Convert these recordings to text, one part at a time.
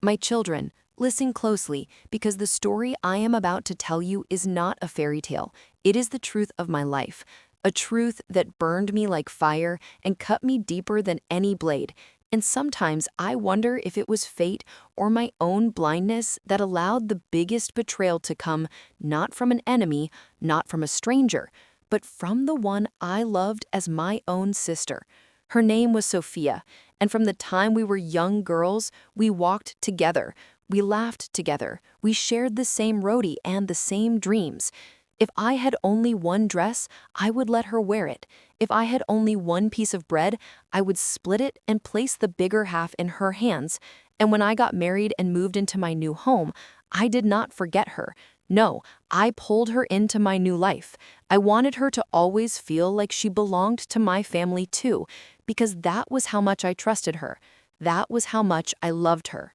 My children, listen closely because the story I am about to tell you is not a fairy tale. It is the truth of my life, a truth that burned me like fire and cut me deeper than any blade. And sometimes I wonder if it was fate or my own blindness that allowed the biggest betrayal to come not from an enemy, not from a stranger, but from the one I loved as my own sister. Her name was Sophia, and from the time we were young girls, we walked together. We laughed together. We shared the same roadie and the same dreams. If I had only one dress, I would let her wear it. If I had only one piece of bread, I would split it and place the bigger half in her hands. And when I got married and moved into my new home, I did not forget her. No, I pulled her into my new life. I wanted her to always feel like she belonged to my family too, because that was how much I trusted her. That was how much I loved her.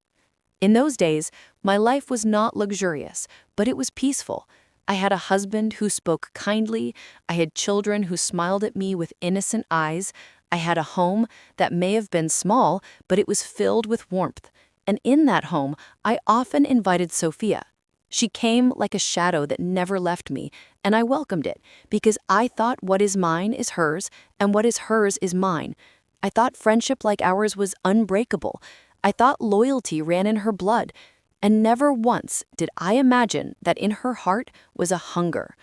In those days, my life was not luxurious, but it was peaceful. I had a husband who spoke kindly. I had children who smiled at me with innocent eyes. I had a home that may have been small, but it was filled with warmth. And in that home, I often invited Sophia. She came like a shadow that never left me, and I welcomed it because I thought what is mine is hers, and what is hers is mine. I thought friendship like ours was unbreakable. I thought loyalty ran in her blood. And never once did I imagine that in her heart was a hunger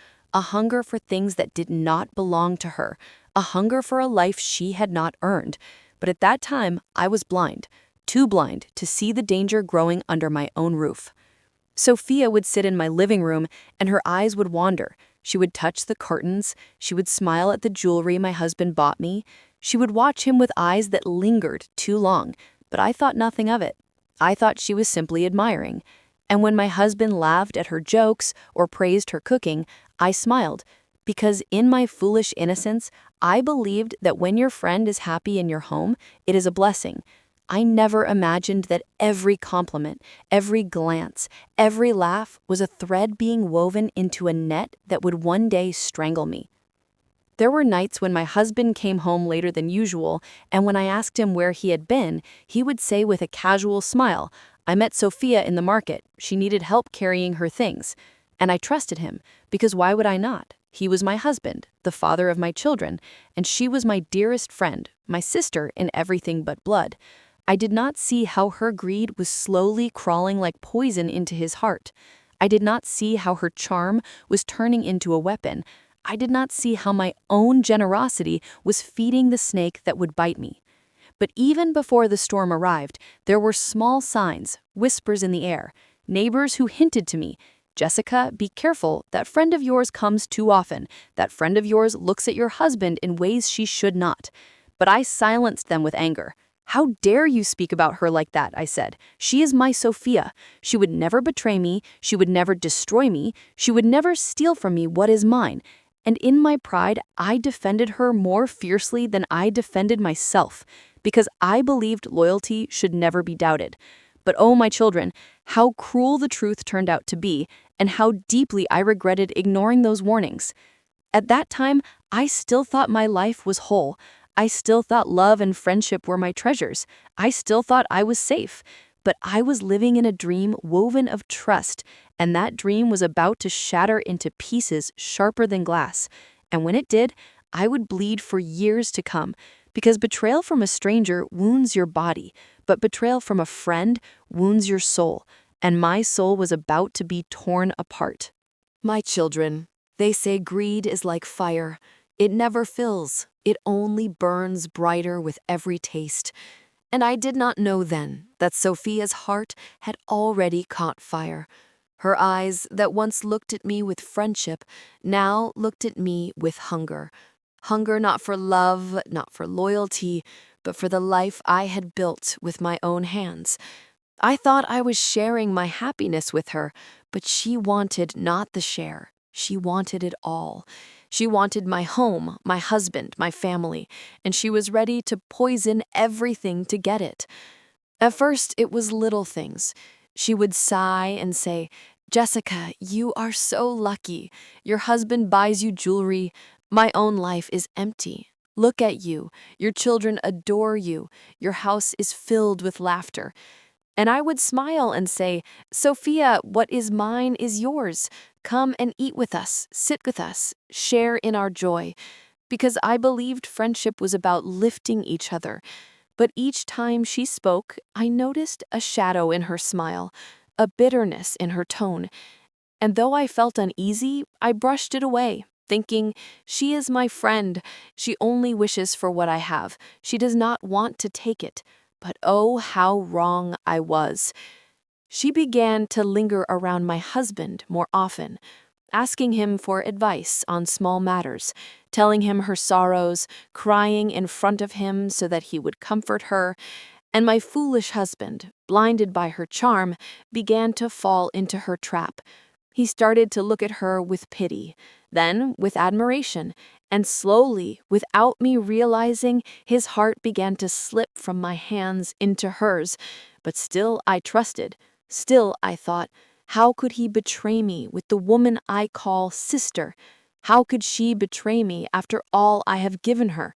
for things that did not belong to her, a hunger for a life she had not earned. But at that time, I was blind, too blind to see the danger growing under my own roof. Sophia would sit in my living room and her eyes would wander. She would touch the curtains. She would smile at the jewelry my husband bought me. She would watch him with eyes that lingered too long, but I thought nothing of it. I thought she was simply admiring. And when my husband laughed at her jokes or praised her cooking, I smiled, because in my foolish innocence, I believed that when your friend is happy in your home, it is a blessing. I never imagined that every compliment, every glance, every laugh was a thread being woven into a net that would one day strangle me. There were nights when my husband came home later than usual, and when I asked him where he had been, he would say with a casual smile, "I met Sophia in the market. She needed help carrying her things." And I trusted him, because why would I not? He was my husband, the father of my children, and she was my dearest friend, my sister in everything but blood. I did not see how her greed was slowly crawling like poison into his heart. I did not see how her charm was turning into a weapon. I did not see how my own generosity was feeding the snake that would bite me. But even before the storm arrived, there were small signs, whispers in the air, neighbors who hinted to me, "Jessica, be careful, that friend of yours comes too often. That friend of yours looks at your husband in ways she should not." But I silenced them with anger. "How dare you speak about her like that?" I said. "She is my Sophia. She would never betray me. She would never destroy me. She would never steal from me what is mine." And in my pride, I defended her more fiercely than I defended myself, because I believed loyalty should never be doubted. But oh, my children, how cruel the truth turned out to be, and how deeply I regretted ignoring those warnings. At that time, I still thought my life was whole. I still thought love and friendship were my treasures. I still thought I was safe. But I was living in a dream woven of trust, and that dream was about to shatter into pieces sharper than glass. And when it did, I would bleed for years to come, because betrayal from a stranger wounds your body, but betrayal from a friend wounds your soul, and my soul was about to be torn apart. My children, they say greed is like fire. It never fills. It only burns brighter with every taste. And I did not know then that Sophia's heart had already caught fire. Her eyes that once looked at me with friendship now looked at me with hunger. Hunger not for love, not for loyalty, but for the life I had built with my own hands. I thought I was sharing my happiness with her, but she wanted not the share. She wanted it all. She wanted my home, my husband, my family, and she was ready to poison everything to get it. At first, it was little things. She would sigh and say, "Jessica, you are so lucky. Your husband buys you jewelry. My own life is empty. Look at you. Your children adore you. Your house is filled with laughter." And I would smile and say, "Sophia, what is mine is yours. Come and eat with us, sit with us, share in our joy." Because I believed friendship was about lifting each other. But each time she spoke, I noticed a shadow in her smile, a bitterness in her tone. And though I felt uneasy, I brushed it away, thinking, "She is my friend. She only wishes for what I have. She does not want to take it." But oh, how wrong I was. She began to linger around my husband more often, asking him for advice on small matters, telling him her sorrows, crying in front of him so that he would comfort her. And my foolish husband, blinded by her charm, began to fall into her trap. He started to look at her with pity, then with admiration, and slowly, without me realizing, his heart began to slip from my hands into hers. But still I trusted. Still I thought, how could he betray me with the woman I call sister? How could she betray me after all I have given her?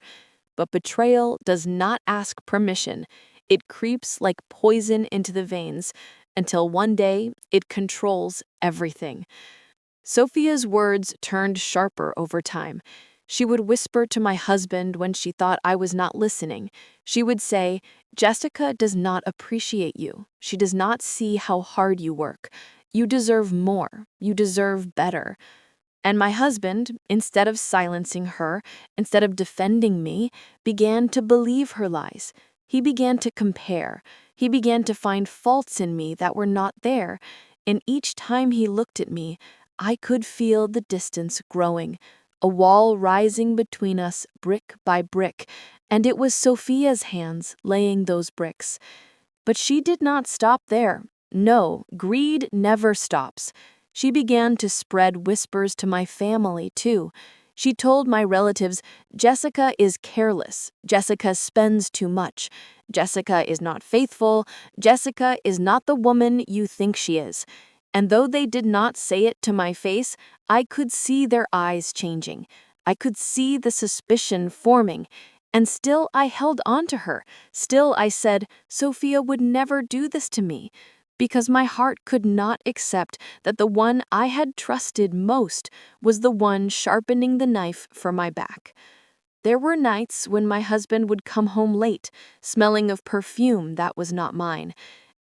But betrayal does not ask permission. It creeps like poison into the veins, until one day it controls everything. Sophia's words turned sharper over time. She would whisper to my husband when she thought I was not listening. She would say, "Jessica does not appreciate you. She does not see how hard you work. You deserve more. You deserve better." And my husband, instead of silencing her, instead of defending me, began to believe her lies. He began to compare. He began to find faults in me that were not there. And each time he looked at me, I could feel the distance growing, a wall rising between us brick by brick, and it was Sophia's hands laying those bricks. But she did not stop there. No, greed never stops. She began to spread whispers to my family, too. She told my relatives, "Jessica is careless. Jessica spends too much. Jessica is not faithful. Jessica is not the woman you think she is." And though they did not say it to my face, I could see their eyes changing. I could see the suspicion forming. And still I held on to her. Still I said, "Sophia would never do this to me," because my heart could not accept that the one I had trusted most was the one sharpening the knife for my back. There were nights when my husband would come home late, smelling of perfume that was not mine.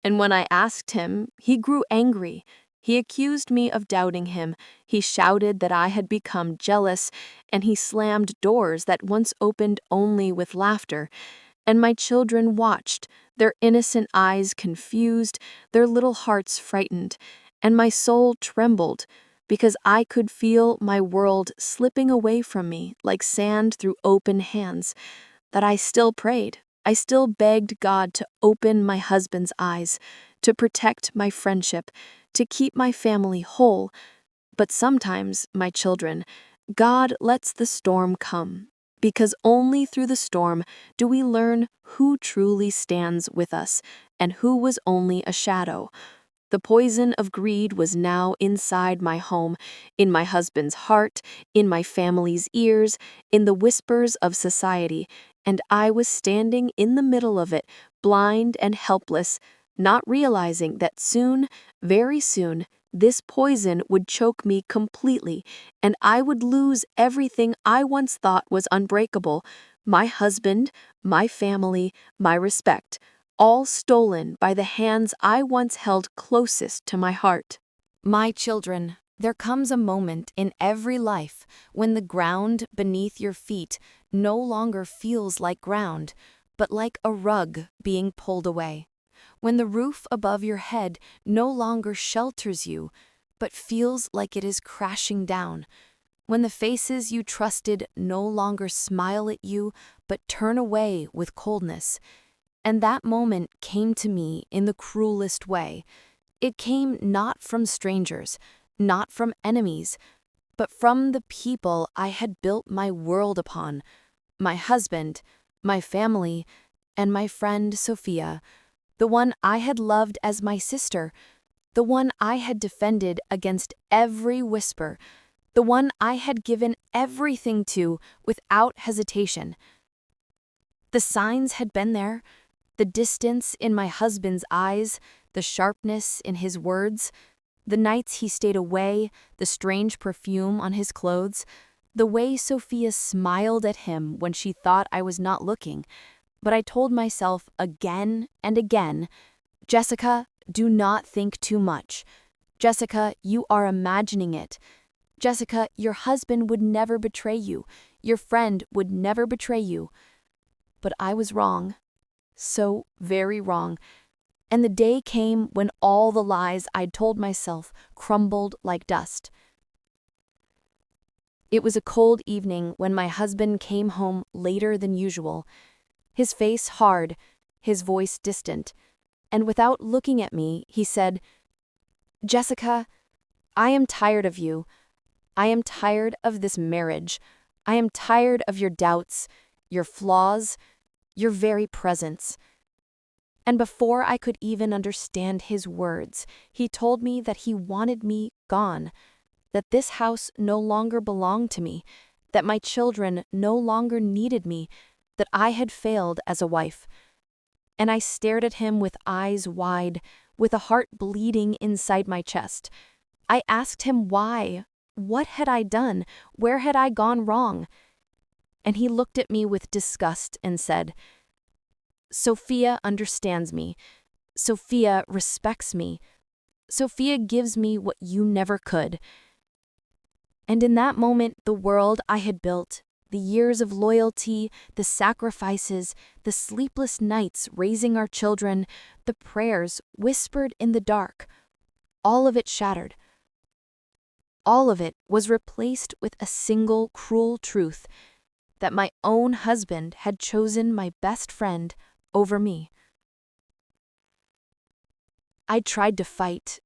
And when I asked him, he grew angry. He accused me of doubting him. He shouted that I had become jealous, and he slammed doors that once opened only with laughter. And my children watched, their innocent eyes confused, their little hearts frightened, and my soul trembled, because I could feel my world slipping away from me like sand through open hands. That I still prayed. I still begged God to open my husband's eyes, to protect my friendship, to keep my family whole. But sometimes, my children, God lets the storm come, because only through the storm do we learn who truly stands with us and who was only a shadow. The poison of greed was now inside my home, in my husband's heart, in my family's ears, in the whispers of society, and I was standing in the middle of it, blind and helpless, not realizing that soon, very soon, this poison would choke me completely, and I would lose everything I once thought was unbreakable: my husband, my family, my respect, all stolen by the hands I once held closest to my heart. My children, there comes a moment in every life when the ground beneath your feet no longer feels like ground, but like a rug being pulled away. When the roof above your head no longer shelters you, but feels like it is crashing down. When the faces you trusted no longer smile at you, but turn away with coldness. And that moment came to me in the cruelest way. It came not from strangers, not from enemies, but from the people I had built my world upon: my husband, my family, and my friend Sophia, the one I had loved as my sister, the one I had defended against every whisper, the one I had given everything to without hesitation. The signs had been there. The distance in my husband's eyes, the sharpness in his words, the nights he stayed away, the strange perfume on his clothes, the way Sophia smiled at him when she thought I was not looking. But I told myself again and again, Jessica, do not think too much. Jessica, you are imagining it. Jessica, your husband would never betray you. Your friend would never betray you. But I was wrong. So very wrong. And the day came when all the lies I'd told myself crumbled like dust. It was a cold evening when my husband came home later than usual, his face hard, his voice distant, and without looking at me, he said, Jessica, I am tired of you. I am tired of this marriage. I am tired of your doubts, your flaws, your very presence. And before I could even understand his words, he told me that he wanted me gone, that this house no longer belonged to me, that my children no longer needed me, that I had failed as a wife. And I stared at him with eyes wide, with a heart bleeding inside my chest. I asked him why. What had I done? Where had I gone wrong? And he looked at me with disgust and said, Sophia understands me. Sophia respects me. Sophia gives me what you never could. And in that moment, the world I had built, the years of loyalty, the sacrifices, the sleepless nights raising our children, the prayers whispered in the dark, all of it shattered. All of it was replaced with a single cruel truth, that my own husband had chosen my best friend over me. I tried to fight.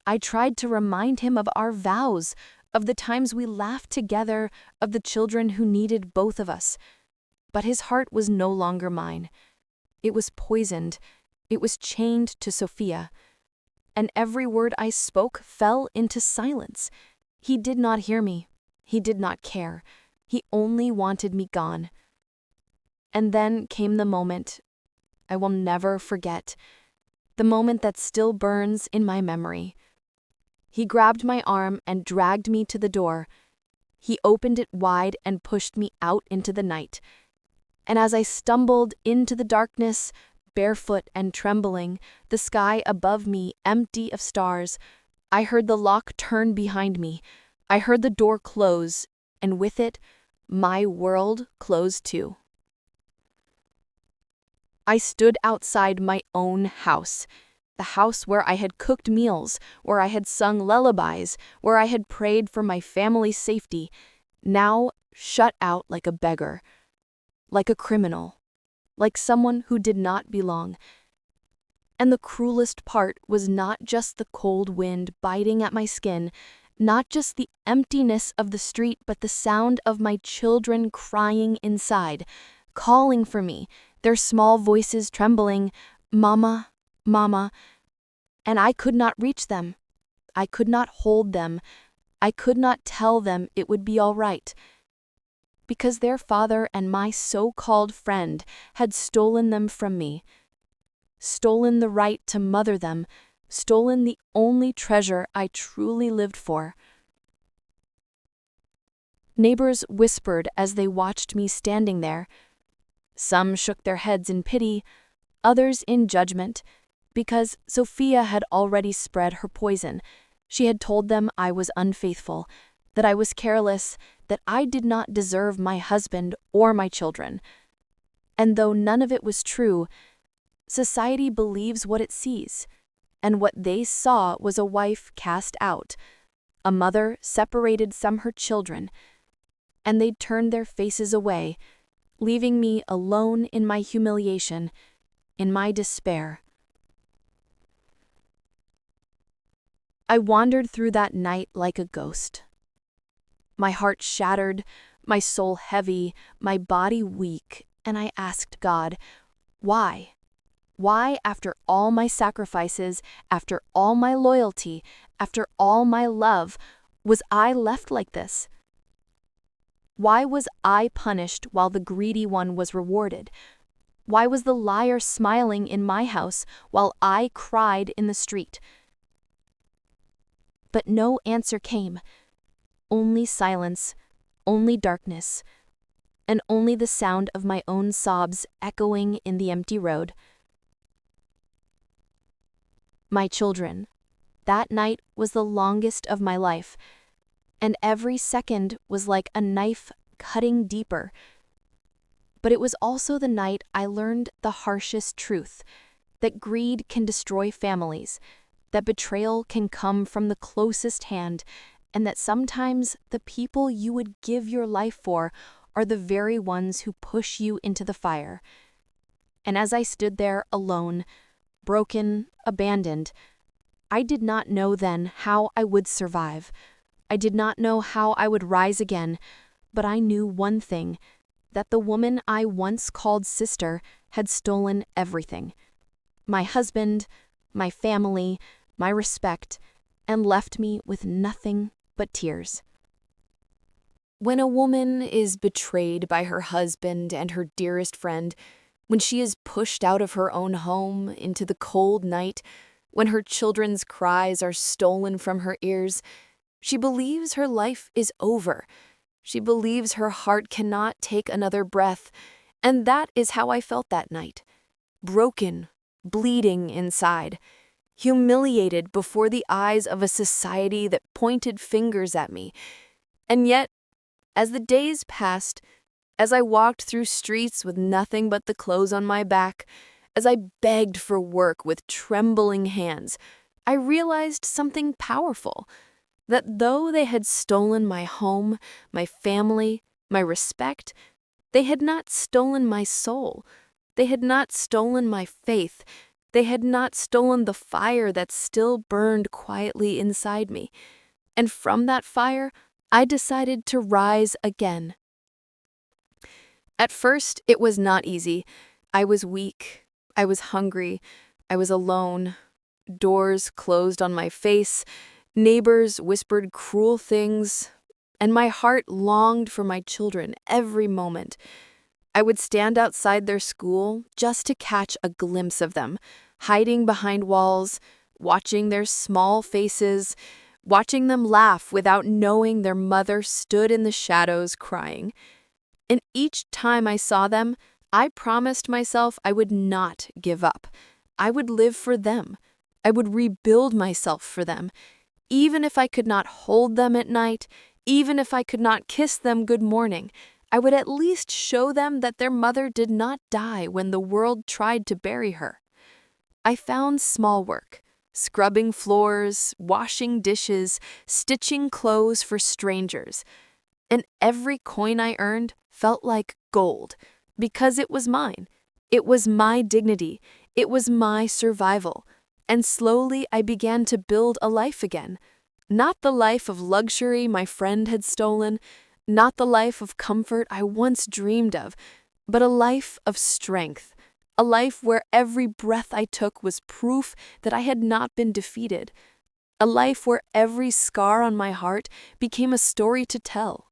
I tried to remind him of our vows, of the times we laughed together, of the children who needed both of us. But his heart was no longer mine. It was poisoned. It was chained to Sophia. And every word I spoke fell into silence. He did not hear me. He did not care. He only wanted me gone. And then came the moment I will never forget, the moment that still burns in my memory. He grabbed my arm and dragged me to the door. He opened it wide and pushed me out into the night. And as I stumbled into the darkness, barefoot and trembling, the sky above me empty of stars, I heard the lock turn behind me. I heard the door close, and with it, my world closed too. I stood outside my own house, the house where I had cooked meals, where I had sung lullabies, where I had prayed for my family's safety, now shut out like a beggar, like a criminal, like someone who did not belong. And the cruelest part was not just the cold wind biting at my skin, not just the emptiness of the street, but the sound of my children crying inside, calling for me, their small voices trembling, Mama, Mama. And I could not reach them. I could not hold them. I could not tell them it would be all right. Because their father and my so-called friend had stolen them from me, stolen the right to mother them, stolen the only treasure I truly lived for. Neighbors whispered as they watched me standing there. Some shook their heads in pity, others in judgment, because Sophia had already spread her poison. She had told them I was unfaithful, that I was careless, that I did not deserve my husband or my children. And though none of it was true, society believes what it sees, and what they saw was a wife cast out, a mother separated from her children, and they turned their faces away, leaving me alone in my humiliation, in my despair. I wandered through that night like a ghost. My heart shattered, my soul heavy, my body weak, and I asked God, why? Why, after all my sacrifices, after all my loyalty, after all my love, was I left like this? Why was I punished while the greedy one was rewarded? Why was the liar smiling in my house while I cried in the street? But no answer came. Only silence, only darkness, and only the sound of my own sobs echoing in the empty road. My children. That night was the longest of my life, and every second was like a knife cutting deeper. But it was also the night I learned the harshest truth, that greed can destroy families, that betrayal can come from the closest hand, and that sometimes the people you would give your life for are the very ones who push you into the fire. And as I stood there alone, broken, abandoned, I did not know then how I would survive. I did not know how I would rise again, but I knew one thing, that the woman I once called sister had stolen everything. My husband, my family, my respect, and left me with nothing but tears. When a woman is betrayed by her husband and her dearest friend, when she is pushed out of her own home into the cold night, when her children's cries are stolen from her ears, she believes her life is over. She believes her heart cannot take another breath, and that is how I felt that night. Broken, bleeding inside, humiliated before the eyes of a society that pointed fingers at me. And yet, as the days passed, as I walked through streets with nothing but the clothes on my back, as I begged for work with trembling hands, I realized something powerful. That though they had stolen my home, my family, my respect, they had not stolen my soul. They had not stolen my faith. They had not stolen the fire that still burned quietly inside me. And from that fire, I decided to rise again. At first, it was not easy. I was weak. I was hungry. I was alone. Doors closed on my face. Neighbors whispered cruel things, and my heart longed for my children every moment. I would stand outside their school just to catch a glimpse of them, hiding behind walls, watching their small faces, watching them laugh without knowing their mother stood in the shadows crying. And each time I saw them, I promised myself I would not give up. I would live for them. I would rebuild myself for them. Even if I could not hold them at night, even if I could not kiss them good morning, I would at least show them that their mother did not die when the world tried to bury her. I found small work, scrubbing floors, washing dishes, stitching clothes for strangers. And every coin I earned felt like gold, because it was mine. It was my dignity. It was my survival. And slowly I began to build a life again. Not the life of luxury my friend had stolen, not the life of comfort I once dreamed of, but a life of strength. A life where every breath I took was proof that I had not been defeated. A life where every scar on my heart became a story to tell.